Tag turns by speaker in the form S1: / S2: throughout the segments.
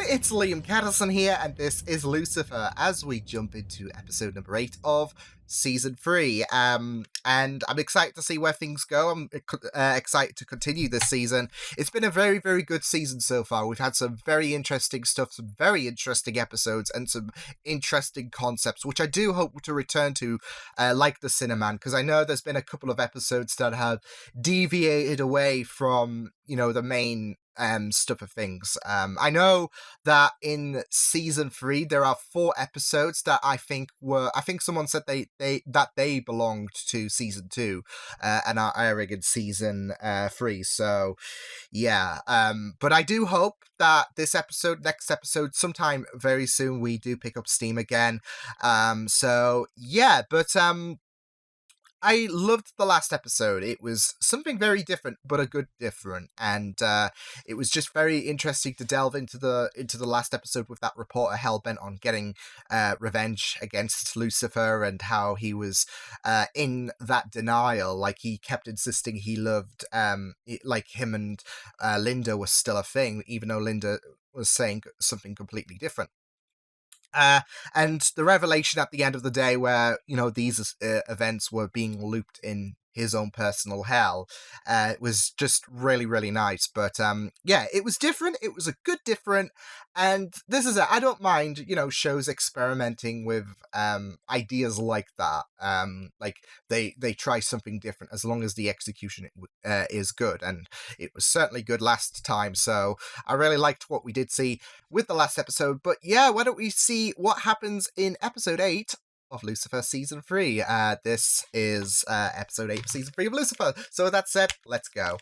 S1: it's Liam Caddison here, and this is Lucifer, as we jump into episode number 8 of Season 3. And I'm excited to see where things go. I'm excited to continue this season. It's been a very, very good season so far. We've had some very interesting stuff, some very interesting episodes, and some interesting concepts, which I do hope to return to, like the Cinnamon, because I know there's been a couple of episodes that have deviated away from, the main stuff of things. I know that in season 3 there are 4 episodes that I think someone said they belonged to season 2 and are airing in season 3. So yeah, but I do hope that next episode, sometime very soon, we do pick up steam again. So yeah, but I loved the last episode. It was something very different, but a good different, and it was just very interesting to delve into the last episode with that reporter hell-bent on getting revenge against Lucifer, and how he was in that denial. Like, he kept insisting he loved, like him and Linda was still a thing, even though Linda was saying something completely different. And the revelation at the end of the day where, these events were being looped in his own personal hell, was just really, really nice. But yeah, it was different. It was a good different. And this is it. I don't mind, shows experimenting with ideas like that. Like they try something different, as long as the execution is good. And it was certainly good last time. So I really liked what we did see with the last episode. But yeah, why don't we see what happens in episode 8 of Lucifer Season 3. This is episode 8 of Season 3 of Lucifer. So with that said, let's go.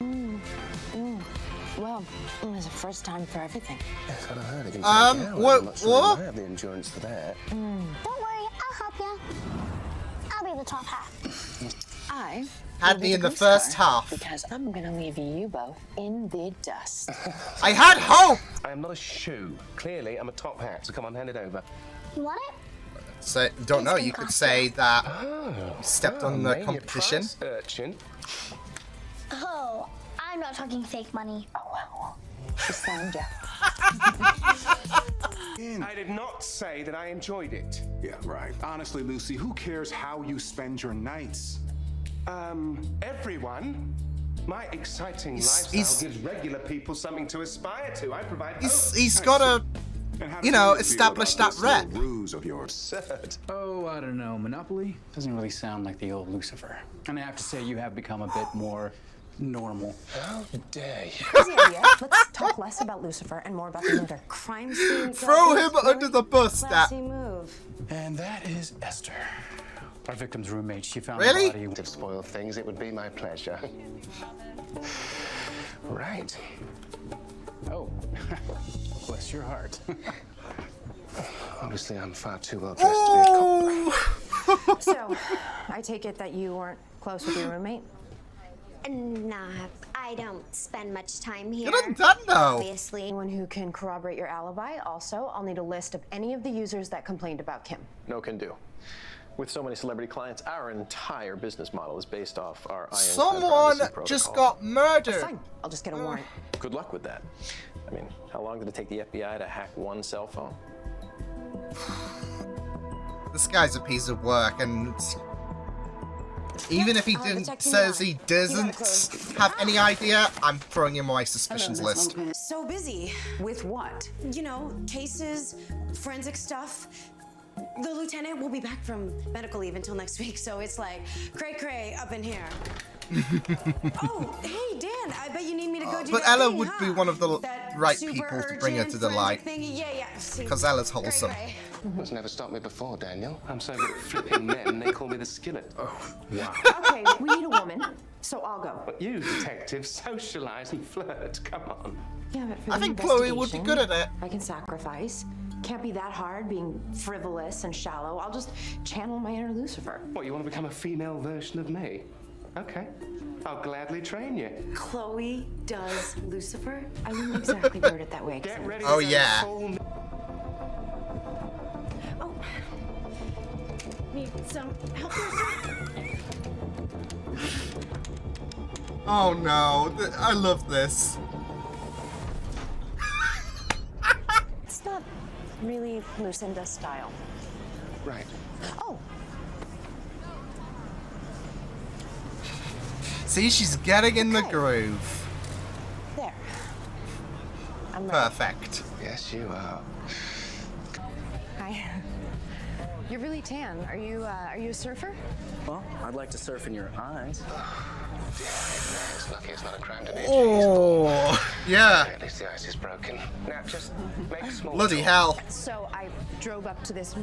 S2: Well, it's a first time for everything.
S3: Yes, I heard it can take hours.
S1: What?
S3: I'm not sure I have the endurance for that.
S4: Don't worry, I'll help you. I'll be the top half.
S2: I
S1: Had me in the first half.
S2: Because I'm gonna leave you both in the dust.
S1: I had hope!
S3: I am not a shoe. Clearly, I'm a top hat, so come on, hand it over.
S4: You want it?
S1: So, don't know, you could say that you stepped on the
S3: Name your
S1: competition.
S3: price, urchin.
S4: Oh, I'm not talking fake money.
S2: Oh, well. Just found you.
S3: I did not say that I enjoyed it.
S5: Yeah, right. Honestly, Lucy, who cares how you spend your nights?
S3: Everyone. My exciting lifestyle gives regular people something to aspire to. I provide hope.
S1: He's got to, establish that rep.
S5: Ruse of yours.
S3: Absurd.
S6: Oh, I don't know. Monopoly doesn't really sound like the old Lucifer. And I have to say, you have become a bit more normal.
S3: How dare you?
S2: Here's the idea. Let's talk less about Lucifer and more about the murder. Crime scene.
S1: Throw him under the bus, that.
S2: Classy move.
S6: And that is Esther, our victim's roommate. She found
S1: Really?
S6: the body.
S3: To spoil things, it would be my pleasure. Right.
S6: Oh, bless your heart.
S3: Obviously, I'm far too well dressed to be a cop.
S2: So, I take it that you weren't close with your roommate?
S4: Nah, I don't spend much time here.
S1: Good done, though.
S4: Obviously.
S2: Anyone who can corroborate your alibi. Also, I'll need a list of any of the users that complained about Kim.
S7: No can do. With so many celebrity clients, our entire business model is based off our IAM
S1: Someone
S7: privacy
S1: just
S7: protocol.
S1: got murdered.
S2: Fine, I'll just get a warrant.
S7: Good luck with that. I mean, how long did it take the FBI to hack one cell phone?
S1: This guy's a piece of work, and even if he says he doesn't have any idea, I'm throwing him on my suspicions list.
S8: So busy.
S2: With what?
S8: Cases, forensic stuff. The lieutenant will be back from medical leave until next week, so it's like cray-cray up in here. Oh, hey, Dan, I bet you need me to go do
S1: But
S8: that
S1: Ella
S8: thing,
S1: would be one of the
S8: That
S1: right
S8: super
S1: people to bring her to the
S8: urgent
S1: light.
S8: forensic thing. Yeah. See,
S1: Because Ella's wholesome.
S8: cray-cray.
S3: That's never stopped me before, Daniel. I'm so good at flipping men, they call me the skillet. Oh, wow.
S2: Okay, we need a woman, so I'll go.
S3: But you, detective, socialize and flirt. Come on.
S2: Yeah, but for
S1: I
S2: the
S1: think Chloe would be good at it.
S2: I can sacrifice. Can't be that hard being frivolous and shallow. I'll just channel my inner Lucifer.
S3: What, you want to become a female version of me? Okay. I'll gladly train you.
S8: Chloe does Lucifer?
S2: I wouldn't exactly word it that way.
S3: Get ready
S1: Oh,
S3: to go
S1: yeah.
S3: full
S8: Oh. Need some help here, sir?
S1: Oh no, I love this.
S2: really Lucinda style.
S3: Right.
S2: Oh,
S1: See, she's getting in the
S2: Okay.
S1: groove.
S2: there. I'm ready.
S1: Perfect.
S3: Yes, you are.
S2: Hi. You're really tan. Are you a surfer?
S6: Well, I'd like to surf in your eyes.
S3: It's lucky it's not a crime to be
S1: Oh, yeah.
S3: At least the ice is broken. Now, just make small
S1: Bloody
S3: talk.
S1: hell.
S2: So I drove up to this.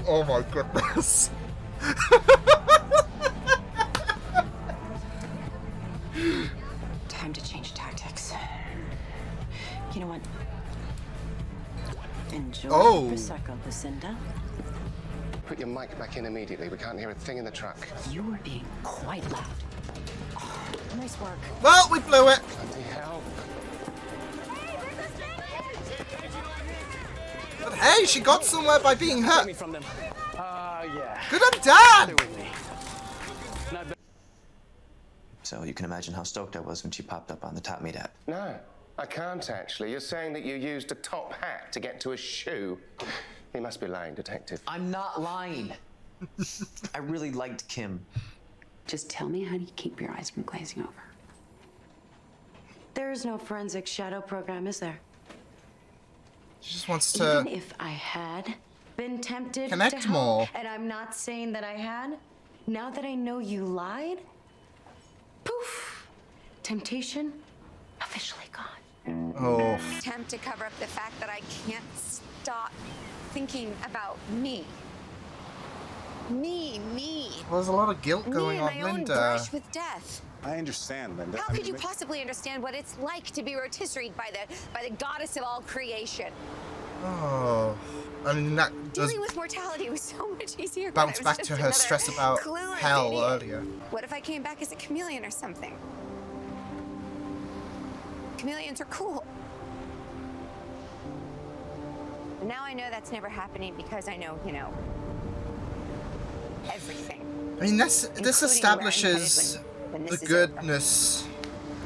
S1: Oh my goodness.
S2: Time to change tactics. You know what? Enjoy
S1: Oh.
S2: the Prosecco, Lucinda.
S3: Put your mic back in immediately. We can't hear a thing in the truck.
S2: You were being quite loud. Oh, nice work.
S1: Well, we blew it.
S3: Bloody hell.
S1: But hey, she got somewhere by being hurt.
S6: From them. Yeah.
S1: Good on Dan.
S6: With me.
S9: So you can imagine how stoked I was when she popped up on the Top Meat app.
S3: No, I can't actually. You're saying that you used a top hat to get to a shoe. You must be lying, detective.
S9: I'm not lying. I really liked Kim.
S10: Just tell me, how do you keep your eyes from glazing over?
S8: There is no forensic shadow program, is there?
S1: She just wants to
S8: Even if I had been tempted
S1: connect
S8: to help,
S1: more.
S8: and I'm not saying that I had, now that I know you lied, poof, temptation officially gone.
S1: Oh.
S11: Attempt to cover up the fact that I can't stop thinking about me. Me.
S1: There's a lot of guilt going
S11: me
S1: on,
S11: and my own
S1: Linda.
S11: brush with death.
S5: I understand, Linda.
S11: How could you possibly understand what it's like to be rotisseried by the goddess of all creation?
S1: Oh. I mean, that does
S11: Dealing with mortality was so much easier. when
S1: bounce
S11: I was
S1: back
S11: just
S1: to her
S11: another
S1: stress about
S11: clueless
S1: hell
S11: idiot.
S1: earlier.
S11: What if I came back as a chameleon or something? Chameleons are cool. Now I know that's never happening because I know, everything.
S1: I mean, this
S11: Including
S1: establishes
S11: when
S1: the
S11: this is
S1: goodness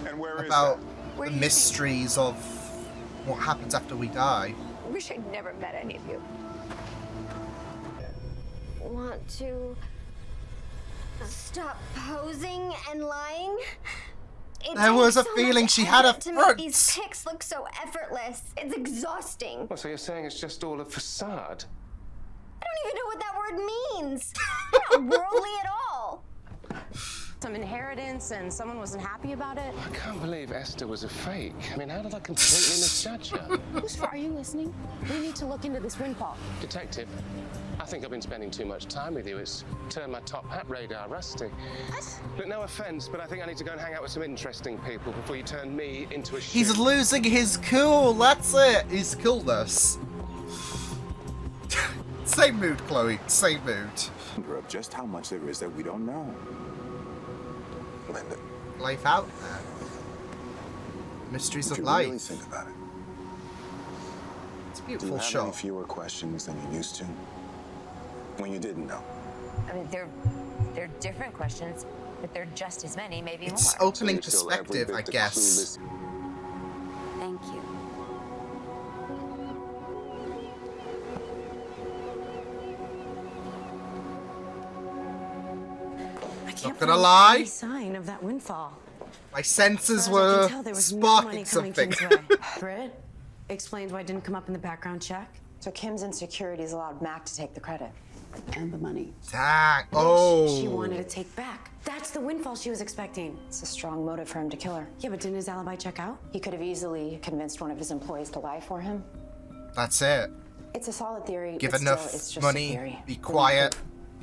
S5: And where is
S1: about
S11: Where
S1: the
S11: do you think?
S1: mysteries of what happens after we die.
S11: I wish I'd never met any of you.
S4: Want to stop posing and lying? It
S1: There was
S4: takes
S1: a
S4: so
S1: feeling
S4: much
S1: she had a
S4: effort to make these
S1: front.
S4: pics look so effortless. It's exhausting.
S3: Well, so you're saying it's just all a facade?
S4: I don't even know what that word means. Not worldly at all.
S2: Some inheritance and someone wasn't happy about it.
S3: I can't believe Esther was a fake. I mean, how did I completely misjudge her?
S2: Lucifer, are you listening? We need to look into this windfall.
S3: Detective, I think I've been spending too much time with you. It's turned my top hat radar rusty. Look, no offense, but I think I need to go and hang out with some interesting people before you turn me into a
S1: He's
S3: shoe.
S1: losing his cool. That's it. His coolness. Same mood, Chloe. Same mood.
S5: of just how much there is that we don't know. Linda.
S1: Life out there. Mysteries
S5: If
S1: of
S5: you
S1: life.
S5: really think about it,
S1: It's a
S5: do you
S1: beautiful
S5: have
S1: shot.
S5: any fewer questions than you used to? When you didn't know?
S11: I mean, they're different questions, but they're just as many, maybe
S1: It's
S11: more.
S1: opening
S5: So you're still every
S1: perspective,
S5: bit
S1: I
S5: the
S1: guess.
S5: clueless-
S11: Thank you.
S8: I can't
S1: gonna
S8: find
S1: lie.
S8: any sign of that windfall.
S1: My senses
S8: As far as I
S1: were
S8: can tell, there was no money
S1: sparking
S8: coming
S1: something.
S8: Kim's way. Britt explains why it didn't come up in the background check.
S2: So Kim's insecurities allowed Mac to take the credit.
S10: And the money.
S1: Dang.
S8: She
S1: Oh.
S8: wanted to take back. That's the windfall she was expecting.
S2: It's a strong motive for him to kill her.
S8: Yeah, but didn't his alibi check out?
S2: He could have easily convinced one of his employees to lie for him.
S1: That's it.
S2: It's a solid theory.
S1: Give
S2: but
S1: enough
S2: still, it's just
S1: money,
S2: a theory.
S1: be quiet.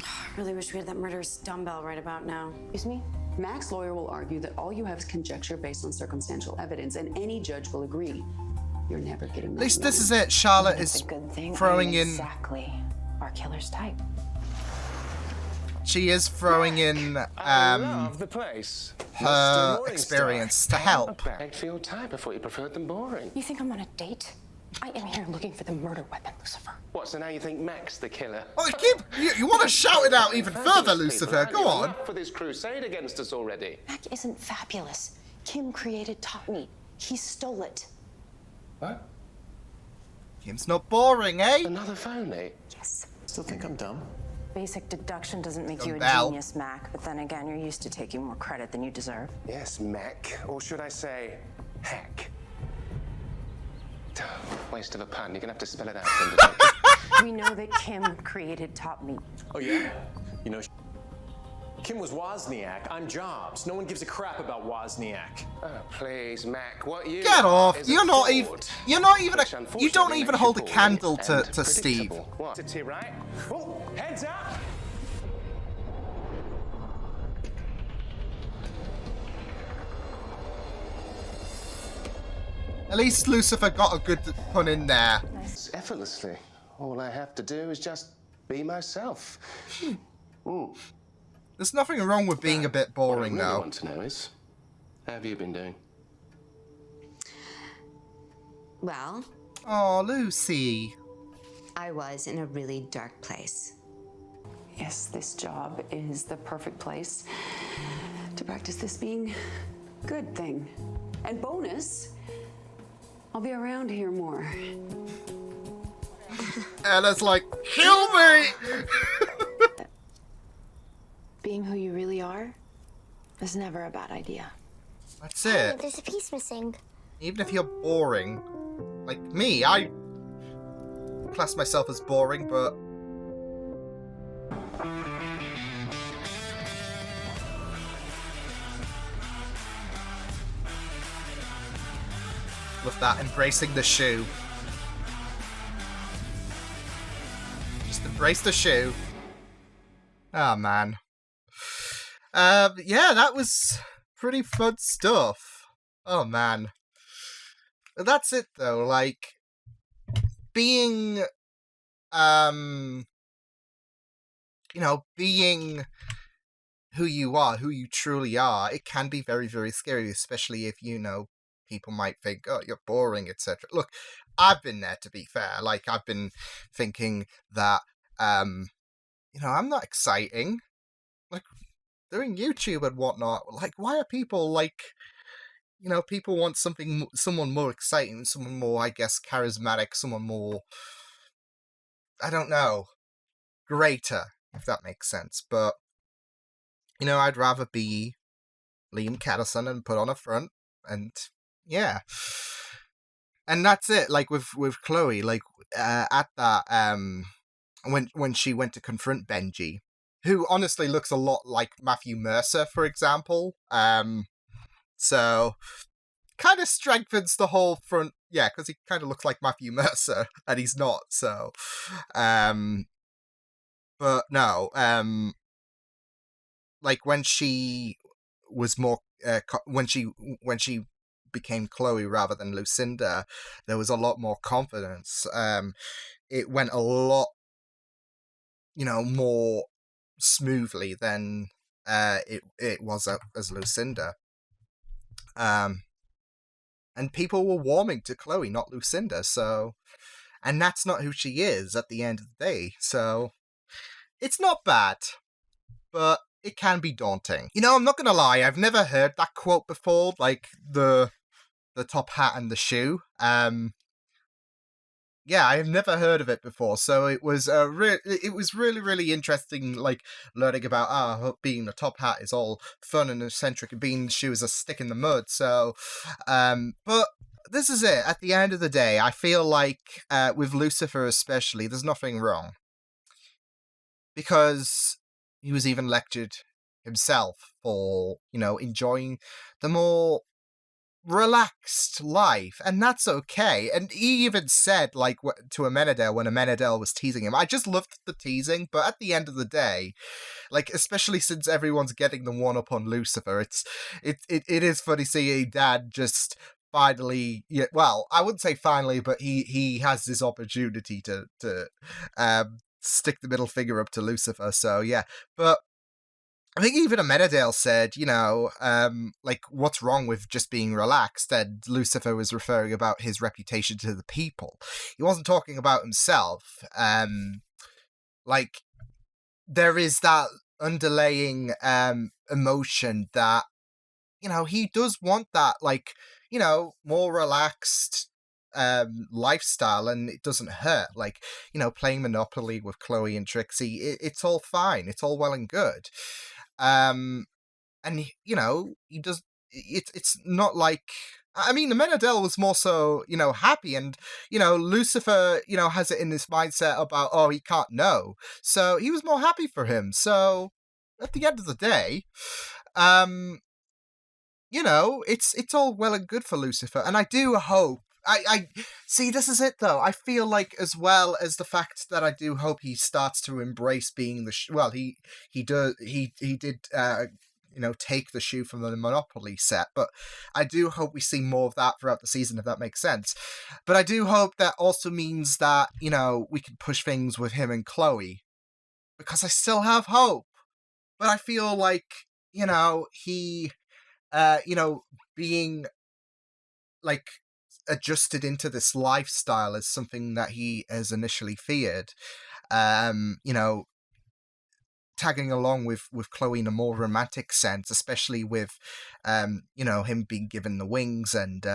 S8: I really wish we had that murderous dumbbell right about now.
S2: Excuse me?
S10: Mac's lawyer will argue that all you have is conjecture based on circumstantial evidence, and any judge will agree. You're never getting
S1: At least this is it. Charlotte
S2: That's
S1: is
S2: a good thing.
S1: throwing
S2: I'm
S1: in.
S2: exactly our killer's type.
S1: She is throwing in
S3: I love the place.
S1: her
S3: Mr. Morningstar.
S1: experience to help.
S3: I begged for your type. I thought you preferred them boring.
S2: You think I'm on a date? I am here looking for the murder weapon, Lucifer.
S3: What, so now you think Mac's the killer?
S1: Oh, you want to shout it out even further,
S3: Fabulous
S1: Lucifer?
S3: people,
S1: Go
S3: aren't you?
S1: on.
S3: Up for this crusade against us already.
S2: Mac isn't fabulous. Kim created Top Meat. He stole it.
S3: What?
S1: Kim's not boring, eh?
S3: Another phony?
S2: Yes.
S7: Still think I'm dumb?
S2: Basic deduction doesn't make you a
S1: Bell.
S2: genius, Mac, but then again, you're used to taking more credit than you deserve.
S3: Yes, Mac. Or should I say, heck? Waste of a pun. You're gonna have to spell it out.
S2: We know that Kim created Top Meat.
S7: Oh, yeah? You know, Kim was Wozniak. I'm Jobs. No one gives a crap about Wozniak.
S3: Oh, please, Mac. What you
S1: Get off!
S3: is
S1: You're
S3: a
S1: not
S3: fraud,
S1: even. You're not even.
S3: which
S1: You don't
S3: unfortunately
S1: even
S3: makes
S1: hold a
S3: you boring
S1: candle
S3: and
S1: to Steve.
S3: predictable. What? It's here, right?
S7: Oh, heads up!
S1: At least Lucifer got a good pun in there.
S3: Effortlessly. All I have to do is just be myself.
S1: There's nothing wrong with being a bit boring,
S3: What I really
S1: though.
S3: want to know is, how have you been doing?
S12: Well,
S1: Oh, Lucy.
S12: I was in a really dark place.
S10: Yes, this job is the perfect place to practice this being good thing. And bonus, I'll be around here more.
S1: Ella's like, kill me!
S2: Being who you really are is never a bad idea.
S1: That's
S4: Hey,
S1: it.
S4: there's a piece missing.
S1: Even if you're boring, like me, I class myself as boring, but with that, embracing the shoe. Just embrace the shoe. Oh, man. Yeah, that was pretty fun stuff. Oh, man. That's it, though. Like, being, being who you are, who you truly are, it can be very, very scary, especially if, people might think, oh, you're boring, etc. Look, I've been there, to be fair. Like, I've been thinking that, I'm not exciting. Like, doing YouTube and whatnot. Like, why are people, like, people want someone more exciting, someone more, I guess, charismatic, someone more, I don't know, greater, if that makes sense. But, I'd rather be Liam Caddison and put on a front, and yeah. And that's it, like, with Chloe, like, at that, when she went to confront Benji, who honestly looks a lot like Matthew Mercer, for example, so kind of strengthens the whole front, yeah, because he kind of looks like Matthew Mercer, and he's not, so, but no, like, when she was more, when she became Chloe rather than Lucinda, there was a lot more confidence. It went a lot, more smoothly than it was as Lucinda. And people were warming to Chloe, not Lucinda, so... And that's not who she is at the end of the day, so... It's not bad, but it can be daunting. I'm not gonna lie, I've never heard that quote before, like, the top hat and the shoe. Yeah, I've never heard of it before, so it was really, really interesting, like, learning about, being the top hat is all fun and eccentric, and being the shoe is a stick in the mud, so, but this is it. At the end of the day, I feel like, with Lucifer especially, there's nothing wrong. Because he was even lectured himself for, enjoying the more relaxed life, and that's okay. And he even said, like, to Amenadel when Amenadel was teasing him, I just loved the teasing, but at the end of the day, like, especially since everyone's getting the one up on Lucifer, it is funny seeing Dad just finally, well, I wouldn't say finally, but he has this opportunity to stick the middle finger up to Lucifer, so yeah. But I think even Amenadel said, like, what's wrong with just being relaxed? And Lucifer was referring about his reputation to the people. He wasn't talking about himself. Like, there is that underlying emotion that, he does want that, like, more relaxed, lifestyle, and it doesn't hurt. Like, playing Monopoly with Chloe and Trixie, it's all fine. It's all well and good. And he does. It's not like. I mean, Amenadel was more so, happy, and, Lucifer, has it in this mindset about, oh, he can't know. So he was more happy for him. So at the end of the day, it's all well and good for Lucifer, and I do hope. I see. This is it, though. I feel like, as well as the fact that I do hope he starts to embrace being the well, he did take the shoe from the Monopoly set, but I do hope we see more of that throughout the season, if that makes sense. But I do hope that also means that we can push things with him and Chloe, because I still have hope. But I feel like he being like adjusted into this lifestyle is something that he has initially feared. Tagging along with Chloe in a more romantic sense, especially with him being given the wings, and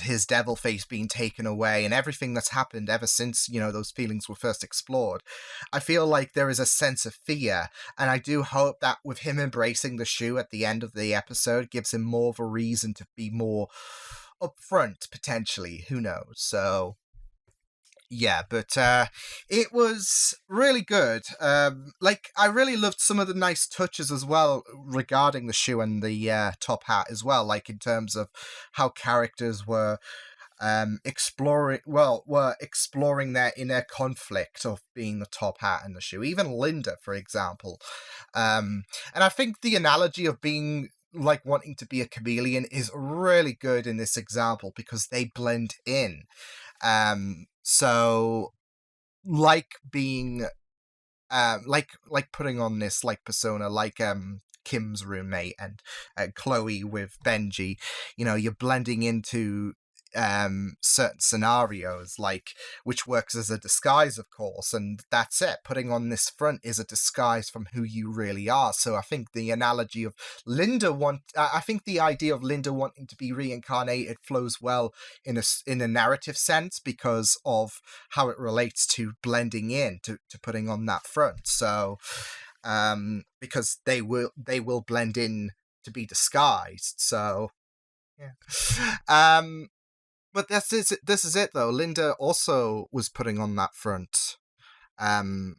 S1: his devil face being taken away, and everything that's happened ever since, those feelings were first explored. I feel like there is a sense of fear, and I do hope that with him embracing the shoe at the end of the episode gives him more of a reason to be more upfront, potentially. Who knows? So, yeah, but it was really good. I really loved some of the nice touches as well regarding the shoe and the top hat as well, like in terms of how characters were exploring their inner conflict of being the top hat and the shoe. Even Linda, for example. And I think the analogy of being like wanting to be a chameleon is really good in this example, because they blend in. So like being like putting on this like persona, like Kim's roommate and Chloe with Benji, you're blending into certain scenarios, like, which works as a disguise, of course, and that's it. Putting on this front is a disguise from who you really are. So I think the analogy of I think the idea of Linda wanting to be reincarnated flows well in a narrative sense, because of how it relates to blending in, to putting on that front. So because they will blend in to be disguised. So yeah. But this is it, though. Linda also was putting on that front, and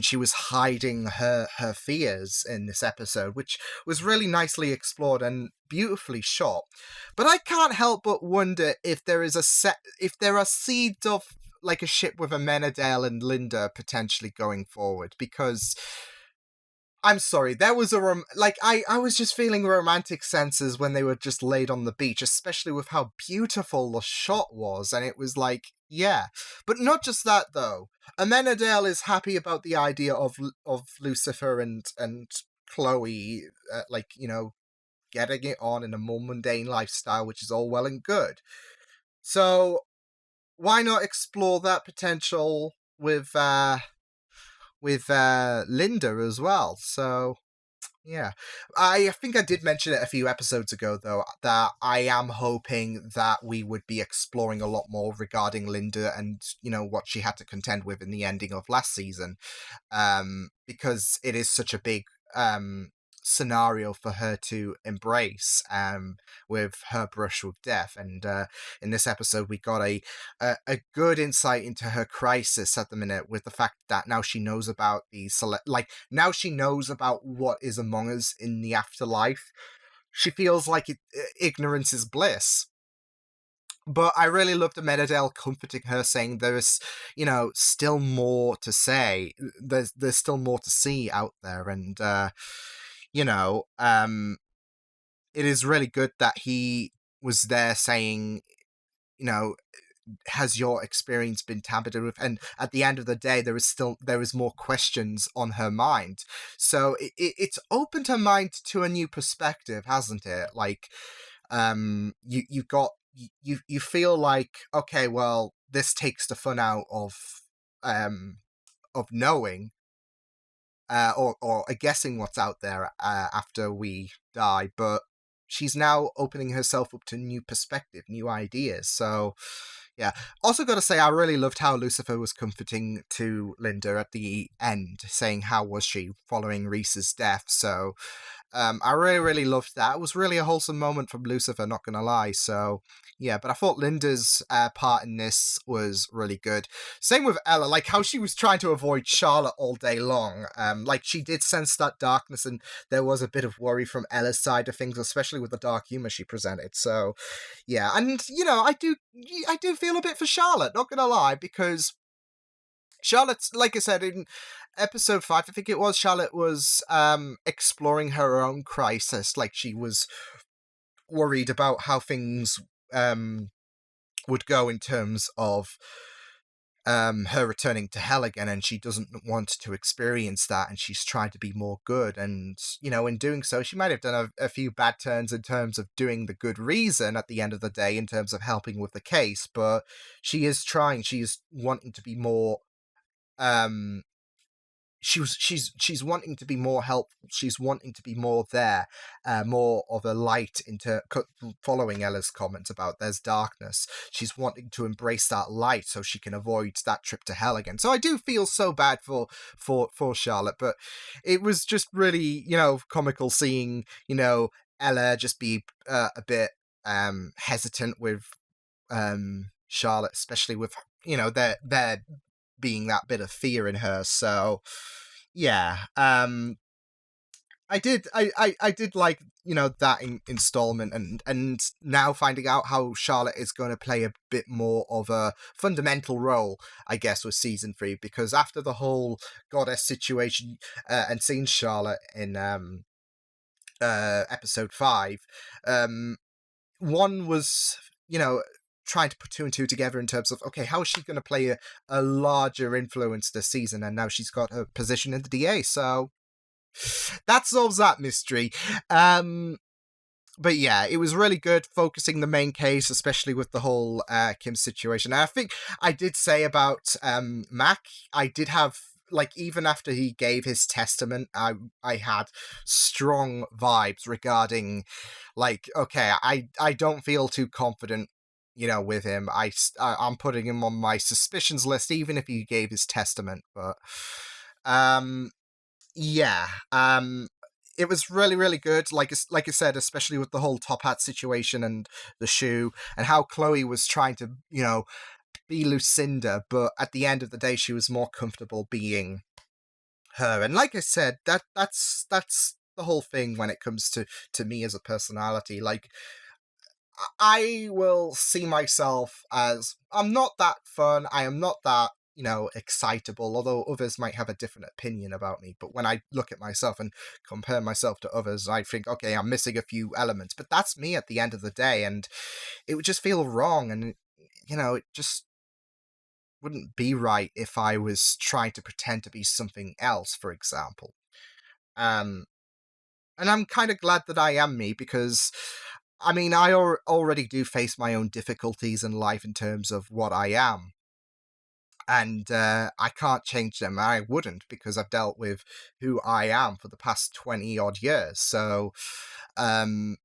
S1: she was hiding her fears in this episode, which was really nicely explored and beautifully shot. But I can't help but wonder if there is if there are seeds of like a ship with Amenadel and Linda potentially going forward, because I'm sorry, there was I was just feeling romantic senses when they were just laid on the beach, especially with how beautiful the shot was, and it was like, yeah. But not just that, though. Amenadel is happy about the idea of Lucifer and Chloe, getting it on in a more mundane lifestyle, which is all well and good. So why not explore that potential with Linda as well? So yeah, I think I did mention it a few episodes ago, though, that I am hoping that we would be exploring a lot more regarding Linda and what she had to contend with in the ending of last season, because it is such a big scenario for her to embrace, with her brush with death. And in this episode, we got a good insight into her crisis at the minute, with the fact that now she knows about now she knows about what is among us in the afterlife. She feels like ignorance is bliss. But I really loved Amenadel comforting her, saying there is, still more to say. There's still more to see out there, and it is really good that he was there saying, has your experience been tampered with? And at the end of the day, there is more questions on her mind. So it's opened her mind to a new perspective, hasn't it? Like, you feel like, okay, well, this takes the fun out of knowing, or guessing what's out there after we die. But she's now opening herself up to new perspective, new ideas. So yeah. Also got to say, I really loved how Lucifer was comforting to Linda at the end, saying how was she following Reese's death. So I really, really loved that. It was really a wholesome moment from Lucifer, not gonna lie. So yeah, but I thought Linda's part in this was really good. Same with Ella, like how she was trying to avoid Charlotte all day long. Like she did sense that darkness, and there was a bit of worry from Ella's side of things, especially with the dark humor she presented. So yeah, and I do feel a bit for Charlotte, not gonna lie, because Charlotte's, like I said, in episode 5, I think it was, Charlotte was exploring her own crisis. Like, she was worried about how things would go in terms of her returning to hell again, and she doesn't want to experience that, and she's trying to be more good. And, in doing so, she might have done a few bad turns in terms of doing the good reason at the end of the day, in terms of helping with the case, but she is trying, she's wanting to be more she's wanting to be more helpful. She's wanting to be more there, more of a light into following Ella's comments about there's darkness. She's wanting to embrace that light so she can avoid that trip to hell again. So I do feel so bad for Charlotte, but it was just really, comical seeing, Ella just be a bit hesitant with Charlotte, especially with, their being that bit of fear in her. So yeah, I did like, that installment, and now finding out how Charlotte is going to play a bit more of a fundamental role, I guess, with season 3, because after the whole goddess situation and seeing Charlotte in episode 5, one was, trying to put 2 and 2 together in terms of, okay, how is she going to play a larger influence this season? And now she's got her position in the DA, so that solves that mystery. But yeah, it was really good focusing the main case, especially with the whole Kim situation. And I think I did say about Mac, I did have, like, even after he gave his testament, I had strong vibes regarding, like, okay, I don't feel too confident, with him. I'm putting him on my suspicions list, even if he gave his testament. But yeah, it was really, really good. Like I said, especially with the whole top hat situation and the shoe, and how Chloe was trying to, be Lucinda, but at the end of the day, she was more comfortable being her. And like I said, that's the whole thing when it comes to me as a personality. Like, I will see myself as, I'm not that fun, I am not that, excitable, although others might have a different opinion about me. But when I look at myself and compare myself to others, I think, okay, I'm missing a few elements, but that's me at the end of the day, and it would just feel wrong, and, it just wouldn't be right if I was trying to pretend to be something else, for example. And I'm kind of glad that I am me, because I mean, I already do face my own difficulties in life in terms of what I am. And I can't change them. I wouldn't, because I've dealt with who I am for the past 20 odd years. So, and,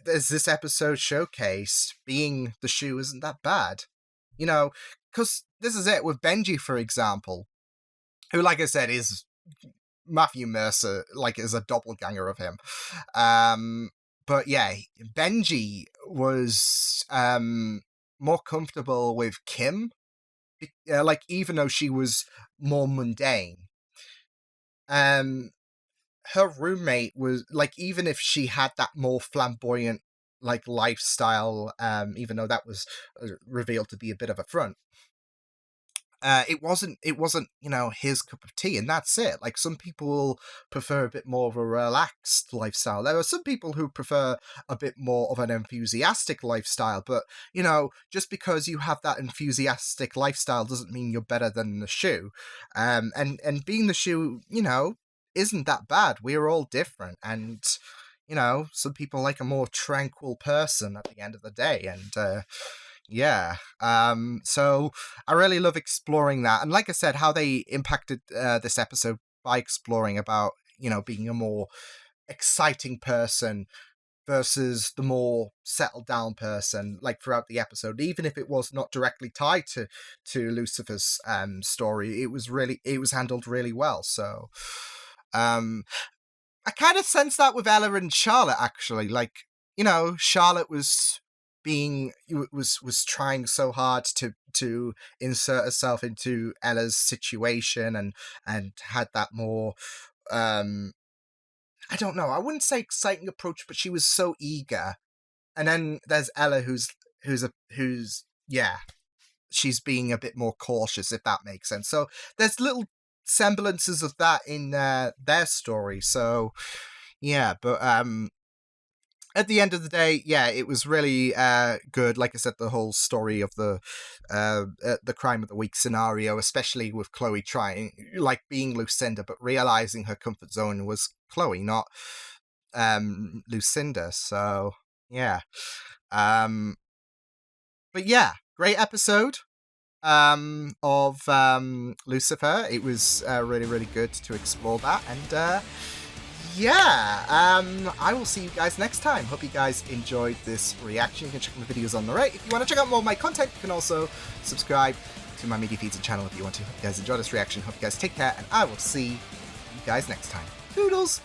S1: as this episode showcased, being the shoe isn't that bad. Because this is it with Benji, for example, who, like I said, is Matthew Mercer, like, is a doppelganger of him. But yeah, Benji was more comfortable with Kim, like, even though she was more mundane. Her roommate was, like, even if she had that more flamboyant, like, lifestyle, even though that was revealed to be a bit of a front, it wasn't, his cup of tea, and that's it. Like, some people prefer a bit more of a relaxed lifestyle. There are some people who prefer a bit more of an enthusiastic lifestyle, but, just because you have that enthusiastic lifestyle doesn't mean you're better than the shoe. And being the shoe, isn't that bad. We're all different, and, some people like a more tranquil person at the end of the day, and, yeah. So I really love exploring that. And like I said, how they impacted this episode by exploring about, you know, being a more exciting person versus the more settled down person, like throughout the episode, even if it was not directly tied to Lucifer's story, it was handled really well. So I kind of sense that with Ella and Charlotte, actually. Like, you know, Charlotte was trying so hard to insert herself into Ella's situation and had that more I don't know, I wouldn't say exciting approach, but she was so eager. And then there's Ella who's she's being a bit more cautious, if that makes sense. So there's little semblances of that in their story. So yeah, but at the end of the day, yeah, it was really good. Like I said, the whole story of the crime of the week scenario, especially with Chloe trying, like, being Lucinda, but realizing her comfort zone was Chloe, not Lucinda. So yeah, but yeah, great episode of Lucifer. It was really, really good to explore that, and yeah, I will see you guys next time. Hope you guys enjoyed this reaction. You can check my videos on the right. If you want to check out more of my content, you can also subscribe to my media feeds and channel if you want to. Hope you guys enjoy this reaction. Hope you guys take care, and I will see you guys next time. Toodles!